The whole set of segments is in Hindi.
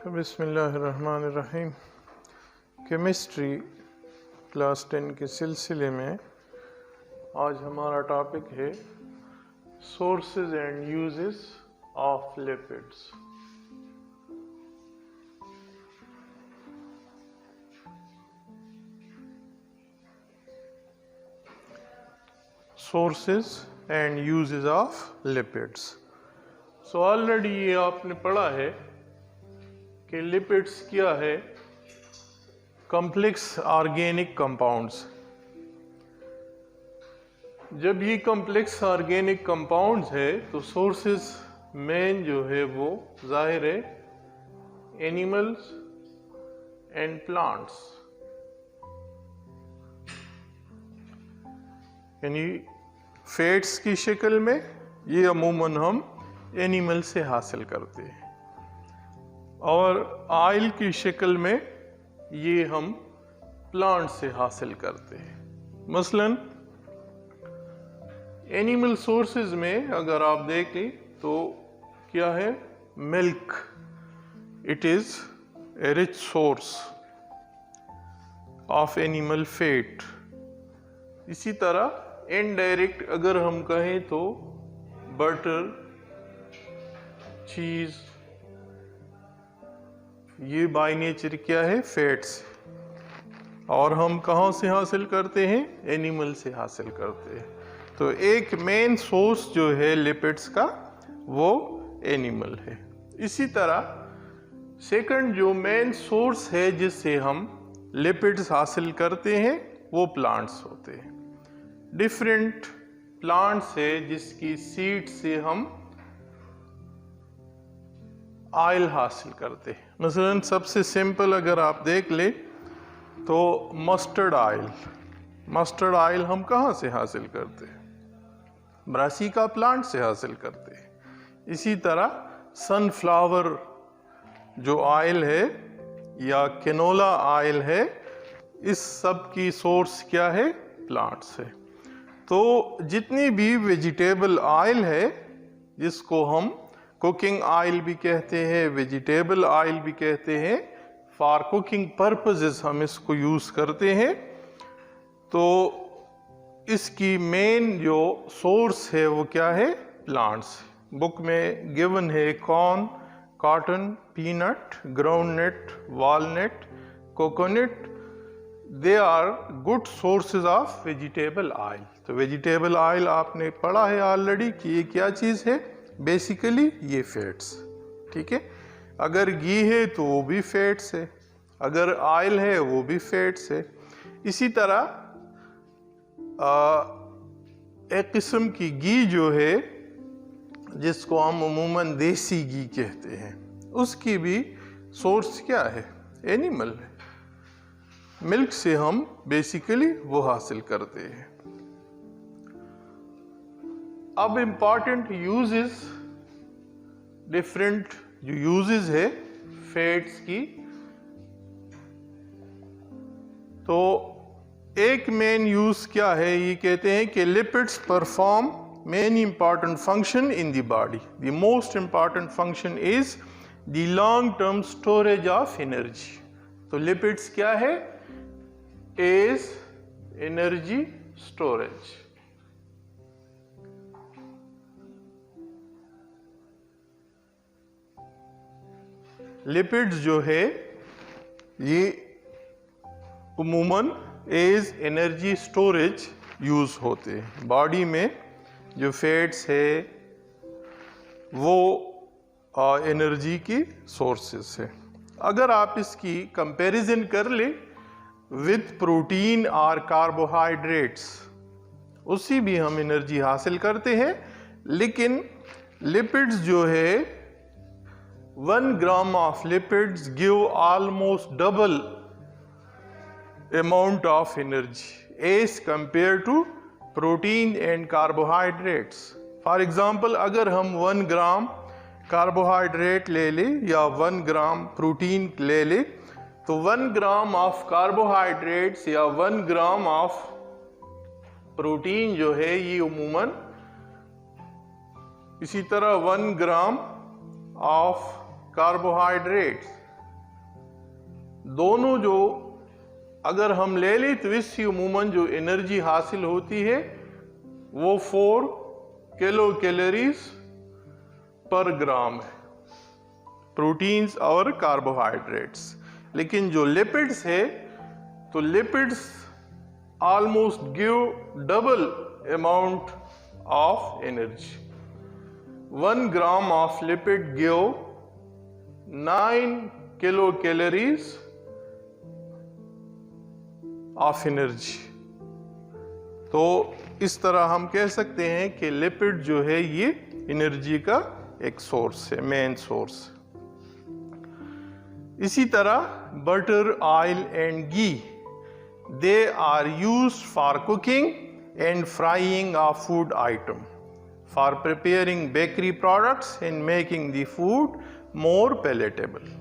बिस्मिल्लाहिर्रहमानिर्रहीम। केमिस्ट्री क्लास 10 के सिलसिले में आज हमारा टॉपिक है sources and uses of lipids. Sources and uses of lipids. So already ये आपने पढ़ा है कि लिपिड्स क्या है, कॉम्प्लेक्स ऑर्गेनिक कंपाउंड्स। जब ये कॉम्प्लेक्स ऑर्गेनिक कंपाउंड्स है तो सोर्सेज मेन जो है वो जाहिर है एनिमल्स एंड प्लांट्स, यानी फैट्स की शक्ल में ये अमूमन हम एनिमल से हासिल करते हैं और ऑयल की शक्ल में ये हम प्लांट से हासिल करते हैं। मसलन एनिमल सोर्सेज में अगर आप देखें तो क्या है, milk, it is a rich source of animal fat. इसी तरह इनडायरेक्ट अगर हम कहें तो बटर, चीज, ये बाय नेचर क्या है, फैट्स, और हम कहाँ से हासिल करते हैं, एनिमल से हासिल करते हैं। तो एक मेन सोर्स जो है लिपिड्स का वो एनिमल है। इसी तरह सेकंड जो मेन सोर्स है जिससे हम लिपिड्स हासिल करते हैं वो प्लांट्स होते हैं। डिफरेंट प्लांट्स है जिसकी सीड से हम ऑयल हासिल करते हैं। मसलन सबसे सिंपल अगर आप देख ले तो मस्टर्ड ऑयल। मस्टर्ड ऑयल हम कहाँ से हासिल करते हैं, ब्रासिका प्लांट से हासिल करते हैं। इसी तरह सनफ्लावर जो ऑयल है या कैनोला ऑयल है, इस सब की सोर्स क्या है, प्लांट्स है। तो जितनी भी वेजिटेबल ऑयल है जिसको हम कुकिंग ऑयल भी कहते हैं, वेजिटेबल ऑयल भी कहते हैं, फॉर कुकिंग पर्पसेस हम इसको यूज़ करते हैं। तो इसकी मेन जो सोर्स है वो क्या है, प्लांट्स। बुक में गिवन है corn, cotton, peanut, groundnut, walnut, coconut, they are good sources of vegetable oil. तो वेजिटेबल ऑयल आपने पढ़ा है ऑलरेडी कि ये क्या चीज़ है, बेसिकली ये फैट्स, ठीक है। अगर घी है तो वो भी फैट्स है, अगर ऑयल है वो भी फैट्स है। इसी तरह एक किस्म की घी जो है जिसको हम अमूमन देसी घी कहते हैं, उसकी भी सोर्स क्या है, एनिमल है। मिल्क से हम बेसिकली वो हासिल करते हैं। अब इम्पॉर्टेंट यूजेस, डिफरेंट जो यूजेस है फैट्स की, तो एक मेन यूज क्या है, ये कहते हैं कि lipids perform main important function in the body. The most important function is the long term storage of energy. तो लिपिड्स क्या है, इज एनर्जी स्टोरेज। लिपिड्स जो है ये उमूमन एज एनर्जी स्टोरेज यूज होते हैं। बॉडी में जो फैट्स है वो एनर्जी की सोर्सेस है। अगर आप इसकी कंपैरिजन कर ले विद प्रोटीन और कार्बोहाइड्रेट्स, उससे भी हम एनर्जी हासिल करते हैं, लेकिन लिपिड्स जो है 1 gram of lipids give almost double amount of energy as compared to protein and carbohydrates. For example, अगर हम 1 ग्राम कार्बोहाइड्रेट ले ले या 1 ग्राम प्रोटीन ले ले, तो 1 ग्राम ऑफ कार्बोहाइड्रेट्स या 1 ग्राम ऑफ प्रोटीन जो है ये उमूमन, इसी तरह 1 ग्राम ऑफ carbohydrates दोनों जो अगर हम ले लें तो इससे अमूमन जो एनर्जी हासिल होती है वो 4 किलो कैलोरीज पर ग्राम है, प्रोटीन्स और कार्बोहाइड्रेट्स। लेकिन जो लिपिड्स है तो lipids almost give double amount of energy. 1 gram of lipid give 9 kilo calories of energy. तो इस तरह हम कह सकते हैं कि लिपिड जो है ये एनर्जी का एक सोर्स है, मेन सोर्स। इसी तरह butter, oil and ghee, they are used for cooking and frying of food item, for preparing bakery products and making the food more palatable.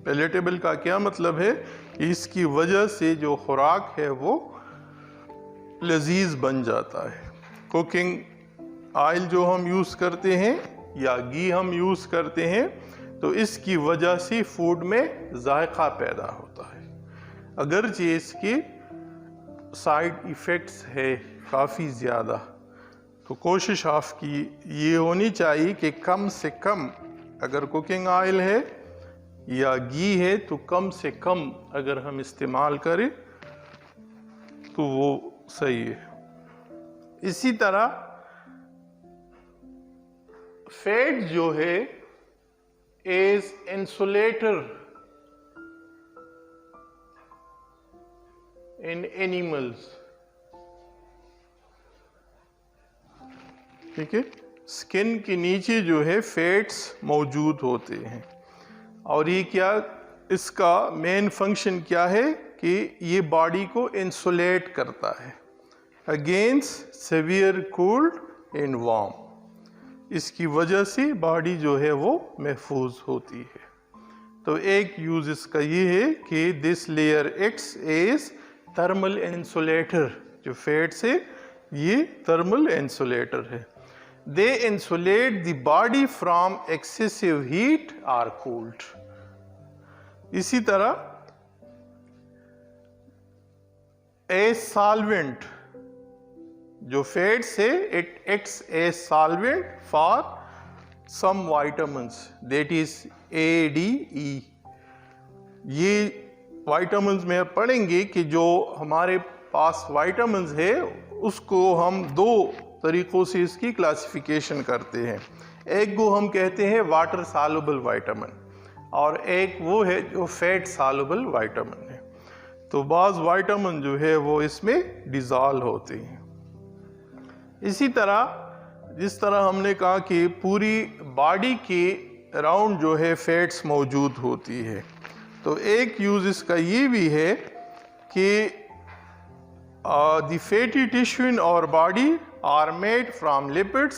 Palatable का क्या मतलब है कि इसकी वजह से जो खुराक है वो लजीज बन जाता है। कुकिंग ऑयल जो हम यूज़ करते हैं या घी हम यूज़ करते हैं तो इसकी वजह से फूड में जायका पैदा होता है, अगरचे इसके साइड इफ़ेक्ट्स है काफ़ी ज़्यादा। तो कोशिश आपकी ये होनी चाहिए कि कम से कम अगर कुकिंग ऑयल है या घी है तो कम से कम अगर हम इस्तेमाल करें तो वो सही है। इसी तरह फैट जो है एज इंसुलेटर इन एनिमल्स, ठीक है। स्किन के नीचे जो है फैट्स मौजूद होते हैं और ये क्या, इसका मेन फंक्शन क्या है कि ये बॉडी को इंसुलेट करता है against severe cold and warm. इसकी वजह से बॉडी जो है वो महफूज होती है। तो एक यूज इसका ये है कि this layer acts as thermal insulator. जो फैट्स है ये थर्मल इंसुलेटर है। They insulate the body from excessive heat और कोल्ड। इसी तरह ए सॉल्वेंट, जो फैट्स है it acts a solvent for some vitamins, that is A, D, E. ये वाइटामिन्स में पढ़ेंगे कि जो हमारे पास वाइटामिन्स है उसको हम दो तरीक़ों से इसकी क्लासिफिकेशन करते हैं। एक को हम कहते हैं वाटर सॉल्युबल वाइटामिन और एक वो है जो फैट सॉल्युबल वाइटामिन है। तो बाज़ वाइटामिन जो है वो इसमें डिज़ॉल्व होते हैं। इसी तरह जिस तरह हमने कहा कि पूरी बॉडी के अराउंड जो है फैट्स मौजूद होती है, तो एक यूज़ इसका ये भी है कि the fatty tissue in our body are made from lipids,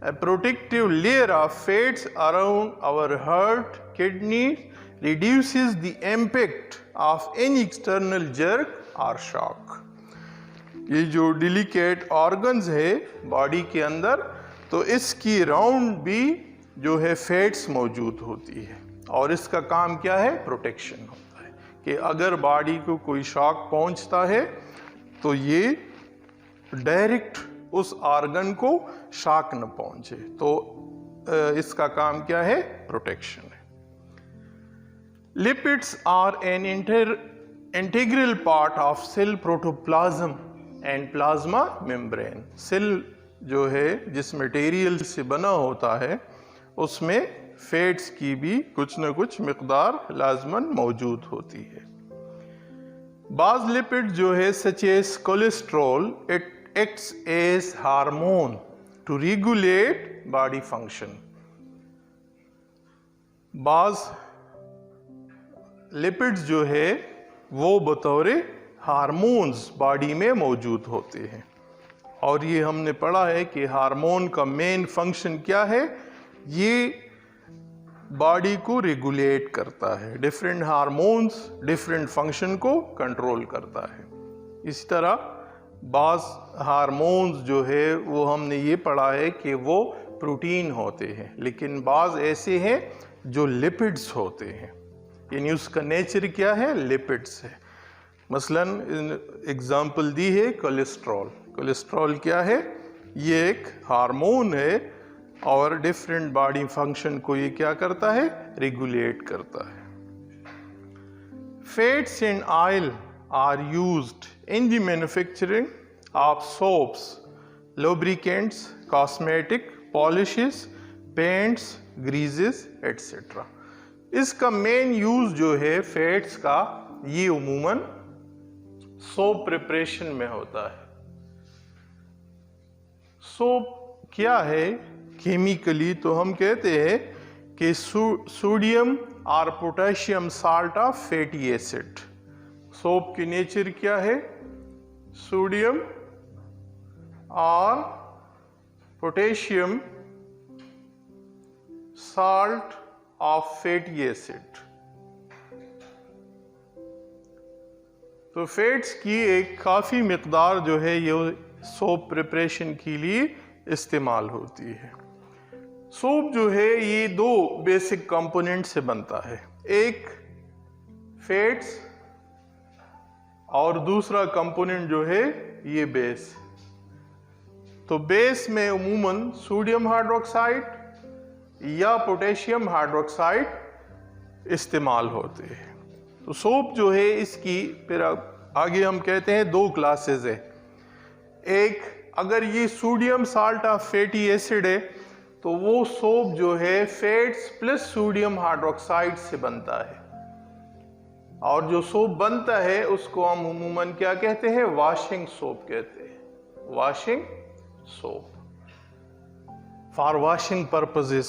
a protective layer of fats around our heart, kidneys, reduces the impact of any external jerk or shock. ये जो डिलिकेट ऑर्गन्स है बॉडी के अंदर, तो इसकी राउंड भी जो है फैट्स मौजूद होती है और इसका काम क्या है, प्रोटेक्शन होता है कि अगर बॉडी को कोई शॉक पहुंचता है तो ये डायरेक्ट उस ऑर्गन को शॉक न पहुंचे। तो इसका काम क्या है, प्रोटेक्शन है। Lipids are an integral part of cell protoplasm and plasma membrane. Cell जो है जिस मटेरियल से बना होता है उसमें फैट्स की भी कुछ न कुछ मिकदार लाजमन मौजूद होती है। बाज़ लिपिड जो है such as cholesterol, it acts as hormone to regulate body function. बाज़ लिपिड्स जो है वो बतौर हार्मोन्स बॉडी में मौजूद होते हैं और ये हमने पढ़ा है कि हार्मोन का मेन फंक्शन क्या है, ये बॉडी को रेगुलेट करता है। डिफरेंट हार्मोन्स डिफरेंट फंक्शन को कंट्रोल करता है। इसी तरह बाज़ हार्मोन्स जो है वो हमने ये पढ़ा है कि वो प्रोटीन होते हैं, लेकिन बाज़ ऐसे हैं जो लिपिड्स होते हैं। यानी उसका नेचर क्या है, लिपिड्स है। मसलन एग्जाम्पल दी है कोलेस्ट्रॉल। कोलेस्ट्रॉल क्या है, ये एक हार्मोन है और डिफरेंट बॉडी फंक्शन को ये क्या करता है, रेगुलेट करता है। Fats and oil are used in the manufacturing of soaps, lubricants, cosmetic, polishes, paints, greases, etc. इसका मेन यूज जो है फैट्स का, ये उमूमन सोप प्रिपरेशन में होता है। सोप क्या है केमिकली, तो हम कहते हैं कि सोडियम और potassium salt of fatty acid. Soap की नेचर क्या है, सोडियम और potassium salt of fatty acid. तो फैट्स की एक काफ़ी मिकदार जो है ये सोप प्रिपरेशन के लिए इस्तेमाल होती है। सोप जो है ये दो बेसिक कंपोनेंट से बनता है, एक फैट्स और दूसरा कंपोनेंट जो है ये बेस। तो बेस में उमूमन सोडियम हाइड्रोक्साइड या पोटेशियम हाइड्रोक्साइड इस्तेमाल होते हैं। तो सोप जो है इसकी फिर आगे हम कहते हैं दो क्लासेस है। एक, अगर ये sodium salt of fatty acid है तो वो सोप जो है फैट्स प्लस सोडियम हाइड्रोक्साइड से बनता है, और जो सोप बनता है उसको हम उमूमन क्या कहते हैं, वॉशिंग सोप कहते हैं। Washing soap for washing purposes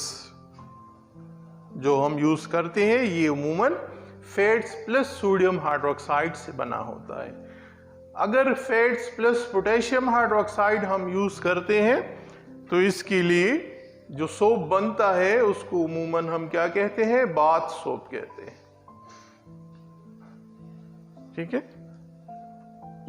जो हम यूज करते हैं ये उमूमन फैट्स प्लस सोडियम हाइड्रोक्साइड से बना होता है। अगर फैट्स प्लस पोटेशियम हाइड्रोक्साइड हम यूज करते हैं तो इसके लिए जो सोप बनता है उसको उमूमन हम क्या कहते हैं, बाथ सोप कहते हैं। ठीक है,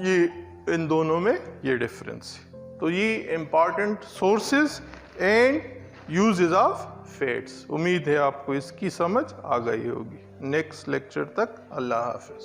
ये इन दोनों में ये डिफरेंस है। तो ये important sources and uses of fats. उम्मीद है आपको इसकी समझ आ गई होगी। नेक्स्ट लेक्चर तक अल्लाह हाफिज।